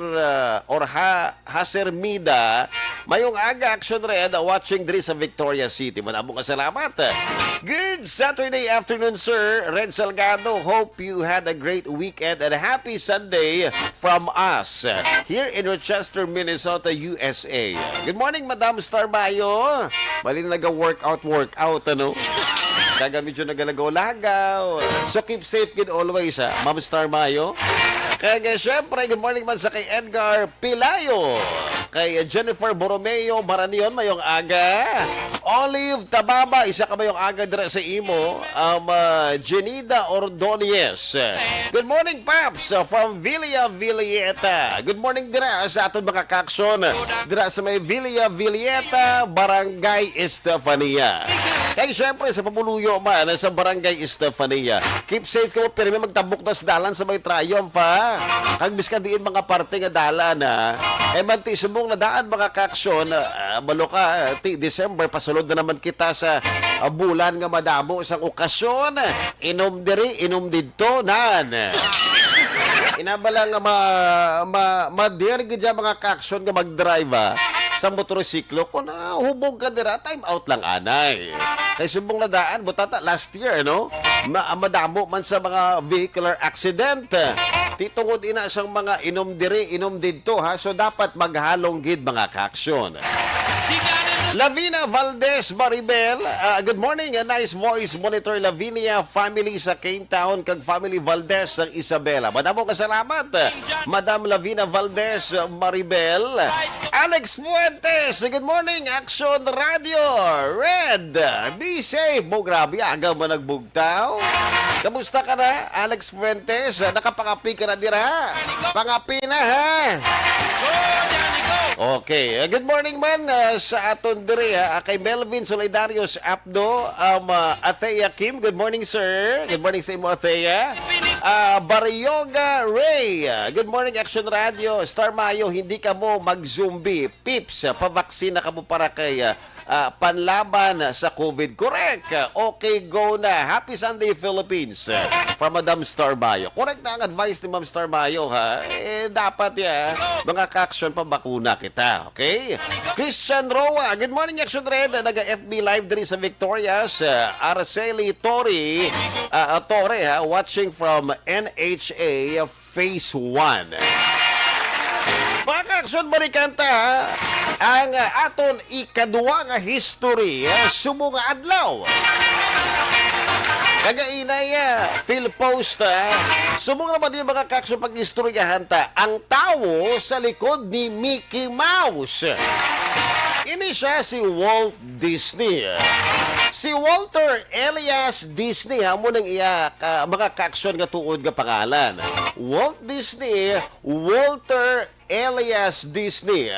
Hasermida mayong aga Action Red watching diri sa Victoria City. Manamo ka salamat. Good Saturday afternoon, sir. Red Salgado, hope you had a great weekend and a happy Sunday from us here in Rochester, Minnesota, USA. Good morning, Madam Starbayo. Mali na nag-workout, ano? Kaya medyo nagalagaw-lagaw. So keep safe good always, ha? Ma'am Starbayo. Kaya syempre, good morning man sa kay Edgar Pilayo. Kay Jennifer Borromeo Baranion, mayong aga. Olive Tababa, isa ka mayong aga dira sa imo. Jenida Ordonez. Good morning, Paps, from Villa Villeta. Good morning dira sa aton mga kaakson. Dira sa may Villa Villeta, Barangay Estefania. Kaya syempre sa pamuluyo man sa Barangay Estefania. Keep safe ka mo, pero may magtabok na sa dalan sa may Triumph, ha? Kag biska diin mga parte nga dalan, ha? Manti sumong na daan mga kaksyon, balo ka, December, pasulod na naman kita sa bulan nga madamo isang okasyon. Inom diri, inom dito, nan. Inabala nga madirigid dyan mga kaksyon nga mag-drive, ha? Sa motorsiklo, kung hubog ka dira, time out lang anay. Kay subong na daan, butata last year, no? Madamo man sa mga vehicular accident. Titungod ina sang mga inom diri, inom dito, ha? So dapat maghalong gid mga kaaksyon. Lavina Valdez Maribel, good morning, a nice voice monitor Lavinia family sa Cane Town kag family Valdez ng Isabela. Madamo ka salamat, Madam Lavina Valdez Maribel. Alex Fuentes, good morning, Action Radio Red. Be safe mo, grabe, aga mo nagbugtaw. Kamusta ka na, Alex Fuentes? Nakapangapi ka na dira. Pangapi na, ha? Okay, good morning man sa aton diri, kay Melvin Solidarios Apdo, Athea Kim, good morning sir. Good morning sa imo Athea. Baryoga Ray, good morning Action Radio. Star Mayo, hindi ka mo mag-zombie. Pips, pavaksina ka mo para kay panlaban sa COVID. Correct. Okay, go na. Happy Sunday, Philippines. From Madam Star Mayo. Correct na ang advice ni Ma'am Star Mayo, ha? Dapat mga ka-action pa bakuna kita. Okay? Christian Roa. Good morning, Action Red. Naga-FB Live din sa Victorias. Araceli Torre, watching from NHA Phase 1. Mga ka-action, marikanta, ang aton ikaduwa nga history sumo nga adlaw. Kagainay, Phil Post, sumong naman yung mga kakso pag-istoryahan ta, ang tao sa likod ni Mickey Mouse. Ini siya si Walt Disney. Si Walter Elias Disney, mo nang iya mga kaksyon nga tuod nga pangalan. Walt Disney, Walter Elias Disney,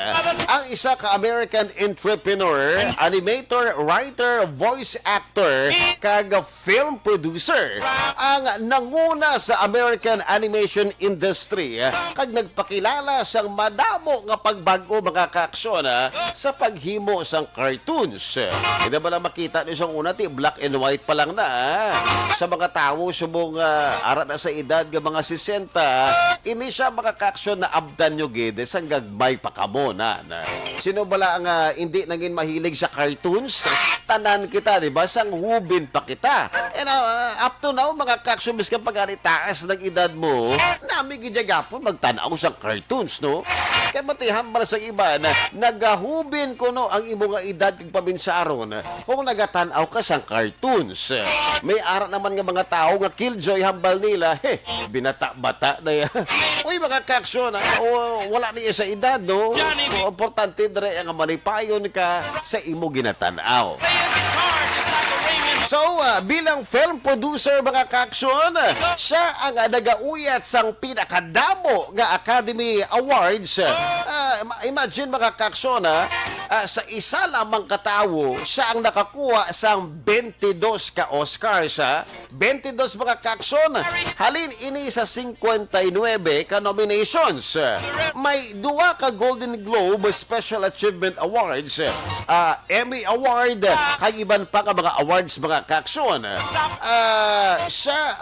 ang isa ka American entrepreneur, animator, writer, voice actor, kag film producer, ang nanguna sa American animation industry, kag nagpakilala sang madamo nga pagbago mga kaaksyon sa paghimo sang cartoons. Hindi ba lang makita niyo sang una, black and white pa lang na. Sa mga tao, sumong ara na sa edad ng mga 60, ini siya mga kaaksyon na abdan nyo sang gagmay pa kamo na. Sino bala ang hindi naging mahilig sa cartoons? Tanan kita, di ba? Sang hubin pa kita. And up to now, mga kaksumis ka pag-aritaas ng edad mo, nami gidyagapon magtanaw sa cartoons, no? Kaya matiham pala sa iba na nagahubin ko no ang imo nga edad kag paminsaron kung nagatanaw ka sang cartoons. May ara naman nga mga tao nga killjoy hambal nila, binata-bata na yan. Uy, mga kaksyon, wala niya sa edad, no? So, importante dre ang manipayon ka sa imo ginatanaw. So, bilang film producer mga kaksyon, siya ang nagauyat sang pinakadamo nga Academy Awards. Imagine mga kaksyon, sa isa lamang katawo, siya ang nakakuha sang 22 ka Oscars. 22 mga kaksyon, halin ini sa 59 ka nominations. May 2 ka Golden Globe Special Achievement Awards, Emmy Award, kag iban pa ka mga awards mga kaksyon. Siya,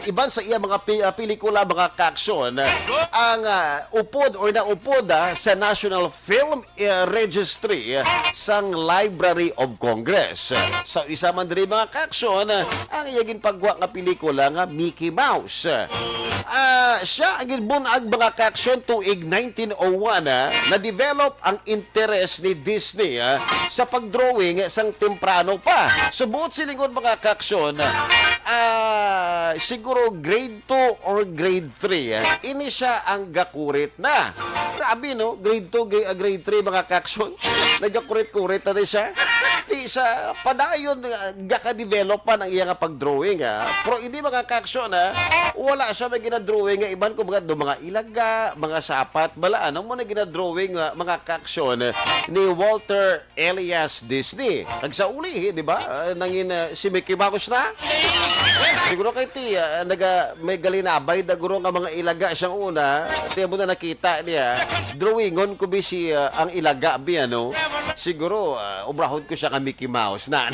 iban sa iya mga pelikula mga kaksyon, ang upod or naupod sa National Film Registry sang Library of Congress. So, isa man rin mga kaksyon, ang iyagin pagwa nga pelikula nga Mickey Mouse. Siya ang ginbunag mga kaaksyon tuig 1901 na-develop ang interes ni Disney sa pagdrawing sang temprano pa. Subuot silingon mga kaaksyon, siguro grade 2 or grade 3, ini siya ang gakurit na. Grabe no, grade 2, grade 3 mga kaaksyon. Nagakurit-kurit na din siya. Di sa padayon gaka-develop pa ng iyang pagdrawing. Pero hindi mga kaaksyon, wala siya may ginadrawing iban ko mga ilaga, mga sapat, bala anong mo na ginadrawing mga kaaksyon ni Walter Elias Disney. Sa uli, di ba? Nangin si Mickey Mouse na. Siguro kay ti may galinabay da guro nga mga ilaga siyang una. Tiyan mo na nakita niya. Drawingon ko si ang ilaga ano. Siguro ubrahon ko siya ka Mickey Mouse na.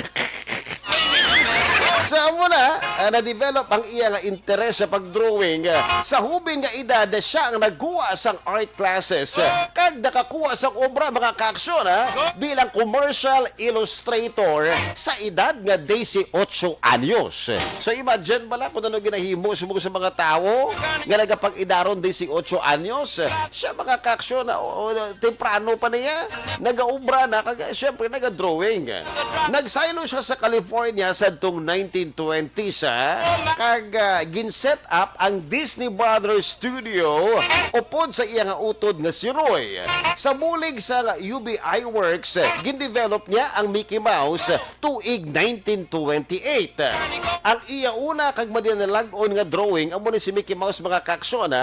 So muna, na-develop ang iya nga interes sa pagdrawing. Sa hubin nga edad, siya ang nagkuha sang art classes. Kag nakakuha sang obra mga kaaksyon bilang commercial illustrator sa edad nga 18 anyos. So imagine bala kung ano ginahimo sa mga tao nga nagapag-idaron 18 anyos. Siya mga kaaksyon temprano pa niya, nagaobra na, kag syempre nagadrawing. Nagsaylo siya sa California sa 1920s kag gin-set up ang Disney Brothers Studio upod sa iya nga utod nga si Roy. Sa bulig sa UBI Works, gin-develop niya ang Mickey Mouse tuig 1928. Ang iya una kag madinalag-on nga drawing amo ni si Mickey Mouse mga kaaksyon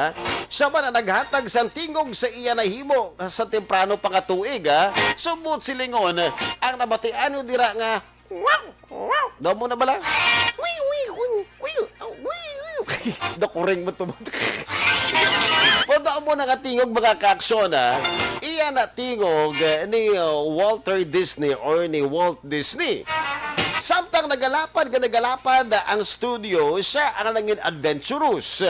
siya man ang naghatag sa tingog sa iya nahimo sa temprano pa nga tuig subot silingon ang nabatian dira nga daw mo na bala? Dakuring mo ito. Pwede mo nakatingog mga kaaksyon iya na tingog ni Walter Disney or ni Walt Disney. Samtang nagalapad ang studio, siya ang naging adventurous.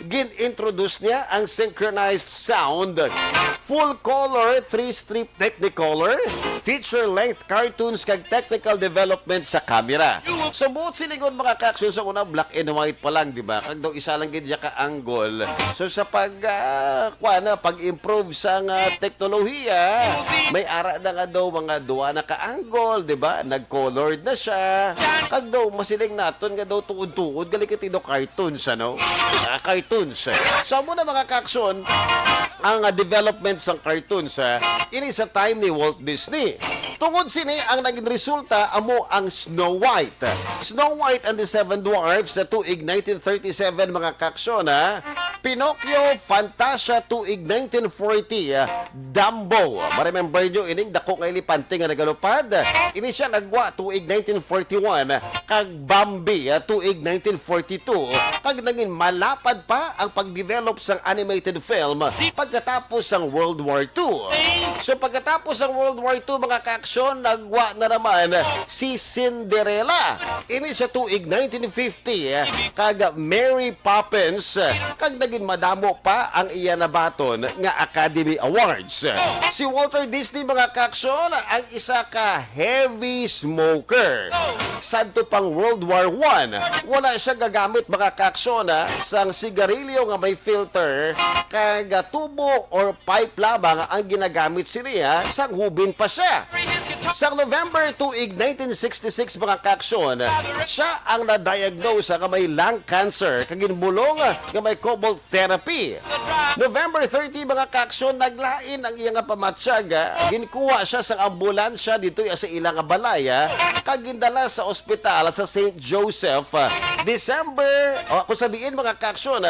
Gin-introduce niya ang synchronized sound, full-color, 3-strip Technicolor, feature-length cartoons kag technical development sa camera. Subuot silingon mga kaaksyon sa una, black and white pa lang, di ba? Kag daw isa lang gid ka angle. So sa pag-improve sa teknolohiya, may ara na nga daw mga duwa na ka-angle, di ba? Nag-colored na siya. Kag daw masiling naton nga daw tuod-tuod gali kiti do cartoons cartoons. So muna mga kaaksyon ang development sa cartoons ini sa time ni Walt Disney. Tungod sini ang naging resulta amo ang Snow White. Snow White and the Seven Dwarfs sa tuig 1937 mga kaaksyon Pinocchio, Fantasia tuig 1940, Dumbo. Maremember nyo, ining dako nga ilipante nga nagalupad. Ini siya nagwa tuig 1941, kag Bambi tuig 1942. Kag naging malapad pa ang pag-develop sang animated film pagkatapos sang World War II. So pagkatapos sang World War II, mga kaaksyon, nagwa na naman si Cinderella. Ini siya tuig 1950, kag Mary Poppins, kag naging madamo pa ang iya nabaton nga Academy Awards. Si Walter Disney mga kaaksyon ang isa ka heavy smoker. Sadto pang World War I, wala siya gagamit mga kaaksyon sang sigarilyo nga may filter kag tubo or pipe lamang ang ginagamit siniya sang hubin pa siya. Sang November tuig 1966 mga kaaksyon, siya ang na-diagnose nga may lung cancer kag ginbulong nga may cobalt therapy. November 30 mga kaaksyon, naglain ang iyang pamatsyag. Ginkuha siya sa ambulansya dito sa ilang balaya kag gindala sa ospital sa St. Joseph. Kung sa diin mga kaaksyon,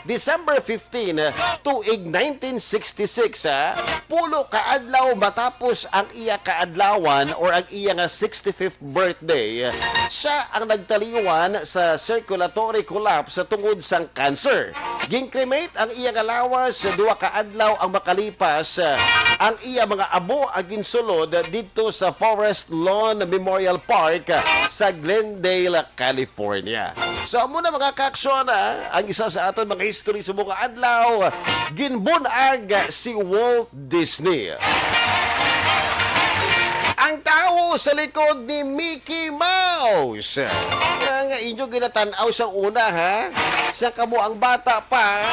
December 15 tuig 1966, pulo kaadlaw matapos ang iya kaadlawan or ang iya nga 65th birthday, siya ang nagtaliwan sa circulatory collapse sa tungod sang cancer. Ginkremate ang iya nga lawas sa duwa kaadlaw ang makalipas. Ang iya mga abo ang ginsulod dito sa Forest Lawn Memorial Park sa Glendale, California. So muna mga kaaksyon, ang isa sa aton mga history sa mga adlaw, ginbunag si Walt Disney. Ang tao sa likod ni Mickey Mouse. Nga inyo ginatanaw sa una Sa kamo ang bata pa,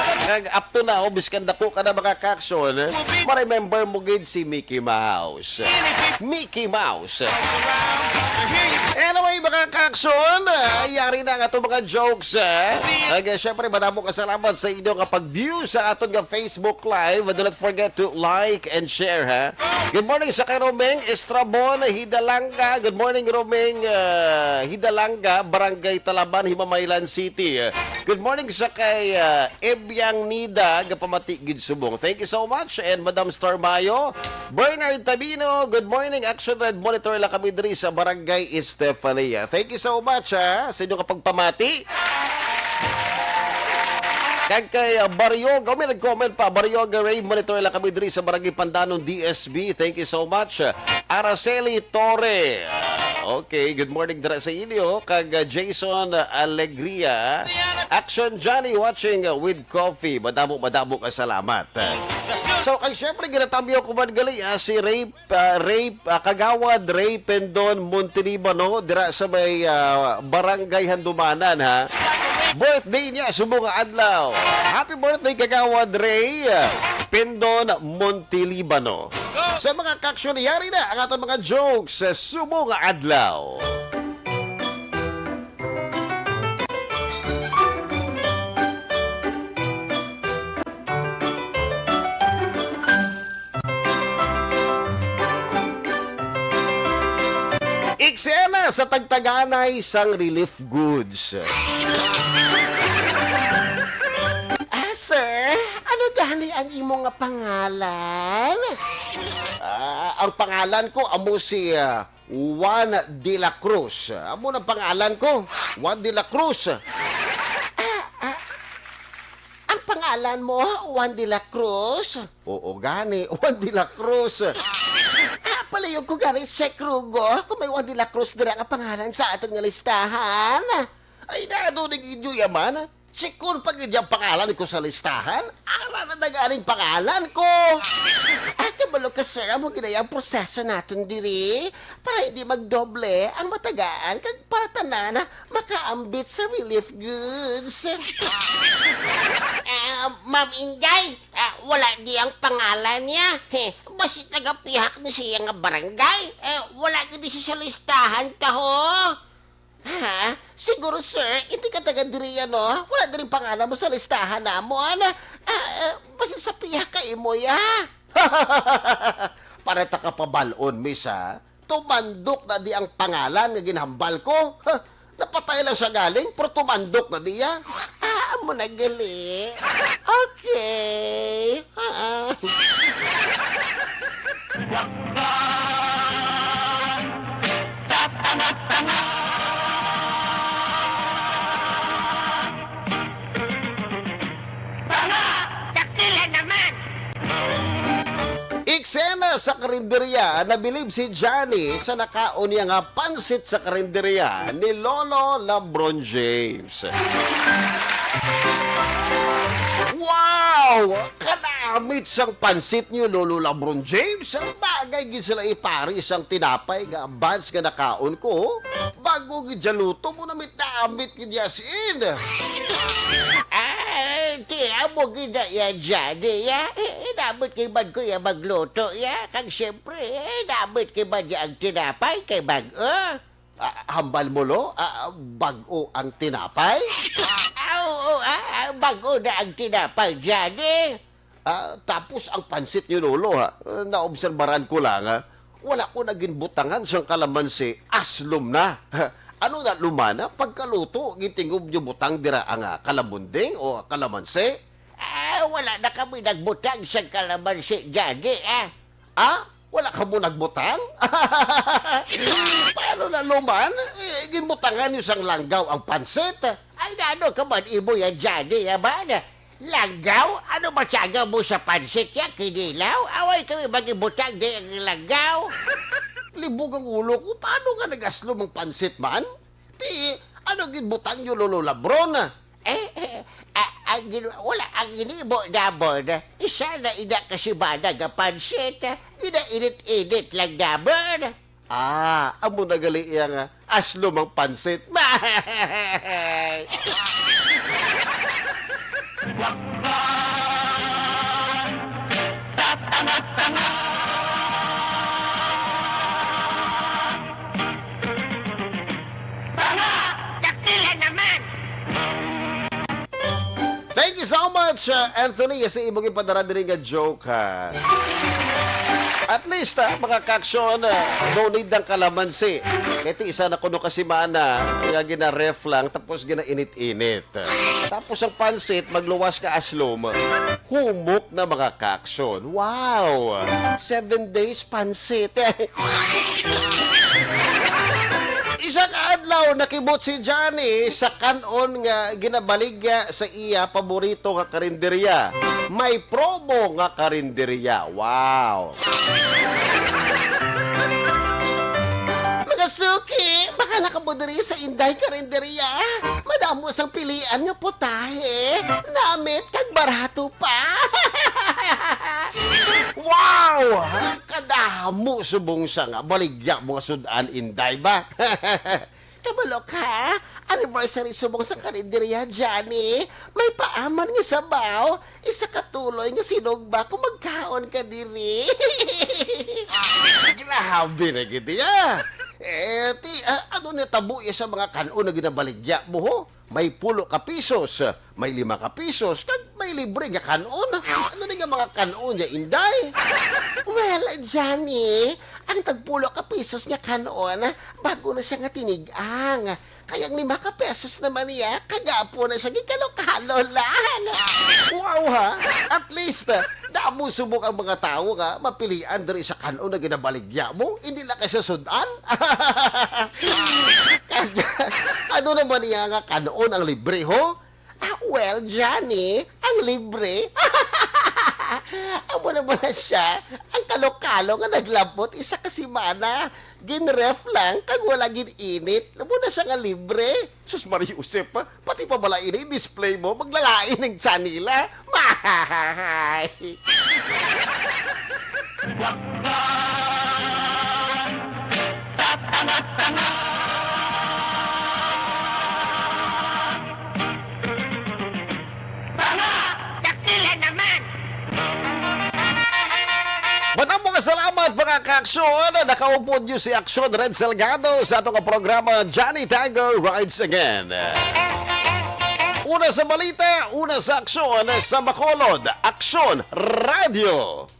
up to now, biskan dako ka na mga kaksyon, ma-remember mo gid si Mickey Mouse. Mickey Mouse. Anyway, mga kaksyon, yari na nga itong mga jokes. Siyempre, madamo kasalamat sa inyo kapag view sa aton nga Facebook Live. Do not forget to like and share, ha? Good morning sa kay Romeng Estrabon, Hidalanga. Good morning, Romeng Hidalanga, Barangay Talaban, Himamaylan City. Good morning sa kay Ebyang Nida, Gapamati, Gidsubong. Thank you so much. And Madam Star Mayo, Bernard Tabino, good morning. Action Red Monitor lang kami diri sa Barangay Estefania. Thank you so much, ha, sa inyong kapagpamati. Kay Baryoga, may nag-comment pa. Baryoga Ray, monitor lang kami diri sa Barangay Pandanon, DSB. Thank you so much. Araceli Torre. Okay, good morning dira sa inyo. Kag Jason Alegria. Action Johnny watching with coffee. Madamo ka salamat. So, kay syempre, ginatambyo ko man gali si Ray Kagawad, Ray Pendon, Montenibano, dira sa may Barangay Handumanan, ha? Birthday niya, subong adlaw. Happy birthday, Kagawad Ray Pendon, Montelibano. Sa mga kaksyon, yari na ang atong mga jokes sa subong adlaw. Eksena sa tagtaganay sang relief goods. Sir, ano gani ang imong nga pangalan? Ang pangalan ko, amo si Juan de la Cruz. Amo na pangalan ko, Juan de la Cruz. Ang pangalan mo, Juan de la Cruz? Oo, gani, Juan de la Cruz. Palayog ko gani sa Krugo kung may Juan de la Cruz dira nga pangalan sa aton nga listahan. Ay, nadunig inyo yaman. Sikon pag yung pangalan ko sa listahan, ara na nagaling pangalan ko. Kabalo ka, sir, amo ginayang proseso naton diri para hindi magdoble ang matagaan kag para tanan na makaambit sa relief goods. Ma'am Inday, wala di ang pangalan niya. Basta tagapihak ni siya nga barangay. Wala gidi siya sa listahan taho. Ha? Siguro, sir, hindi ka taga diri, no? Wala din pangalan mo sa listahan namon. Basta sa piya ka imo, ya. Para ta kapabalon, miss, ha? Tumandok na di ang pangalan nga ginhambal ko. Napatay lang siya galing, pero tumandok na di ya. Amo na gali. Okay. Eksena sa karinderya, nabilib si Johnny sa nakaon niya nga pansit sa karinderya ni Lolo Lebron James. Wow! Kanamit sang pansit niyo, Lolo Lebron James. Ang bagay gid sila ipari isang tinapay nga buns nga nakaon ko. Bago gid luto mo namit gid yasin. Tiamo gina ya Johnny, ya. Inabot kay man ko ya magluto, ya. Kag siyempre, inabot kay man ya ang tinapay kay bag-o. Hambal mo, lo? Bag-o ang tinapay? Oo, bag-o na ang tinapay, Johnny. Tapos ang pansit niyo, Lolo, ha? Naobserbaran ko lang, ha? Wala ko naging butangan siyang kalamansi, aslom na. Ano na lumana? Pagkaluto, gitingob niyo butang dira ang kalamunding o kalamansi? Wala na kami nagbutang sa kalamansi, Johnny, Wala ka mo nagbutang? Paano na luman? Ginbutangan niyo sang langgaw ang pansit. Ay, ano ka man, imo yan, Johnny, yaman? Langgaw? Ano matyaga mo sa pansit yan, kinilaw? Away kami magibutang di ang langgaw. Libog ang ulo ko. Paano ka nag-aslom ang pansit, man? Ano ginbutang niyo, Lolo Lebron? Wala ang inibo namon. Isa na ina kasibana nga pansit. Ina-init-init lang namon. Amo nagali yang aslom ang pansit. much, Anthony. Kasi imong ipadara din nga joke, ha. At least, mga kaksyon, no need ng kalamansi. Ito isa na kuno kasi mana, nga gina-ref lang, tapos gina-init-init. Tapos ang pansit, magluwas ka aslom, humok na mga kaksyon. Wow! 7 days pansit. Isang adlaw nakibot si Johnny sa kanon nga ginabalig sa iya paborito nga karinderya. May promo nga karinderya. Wow! Mga suki, baka nakabudiri sa Inday karinderya. Madamo sang pilian nga putahe. Namit kag barato pa. Wow! Kadamo subong sa nga baligya mga sudan Inday ba? Kabalo ka? Anniversary subong sa karinderya, Johnny. May paaman nga sabaw. Isa katuloy nga sinugba kung magkaon ka diri. Grabe na giti ya. Ano na tabu sa mga kanon na ginabaligya mo ho? May 10 ka pisos, may 5 ka pisos, kag may libre nga kanon. Ano na nga mga kanon niya, Inday? Well, Johnny, ang tag-10 ka pisos nga kanon, bago na siya nga tinigang. Kayang 5 ka pesos naman niya, kagapo na siya gikalo-kalo lang. Wow ha! At least, damo subok ang mga tao nga, mapilian diri sa kanon na ginabaligya mo, hindi na kasi sudan. Ano naman niya nga kanon ang libre ho? Well, Johnny, ang libre. Amo naman na siya, ang kalokalo nga naglabot isa ka simana. Ginref lang, kag wala gininit. Amo na siya nga libre. Sus Maria Josep, pati pa bala ini display mo, maglalain ng tiyan nila. Mahay! Matang mga salamat mga ka-aksyon. Nakaupod nyo si Aksyon Red Salgado sa itong programa Johnny Tango Rides Again. Una sa balita, una sa aksyon sa Bacolod, Aksyon Radio.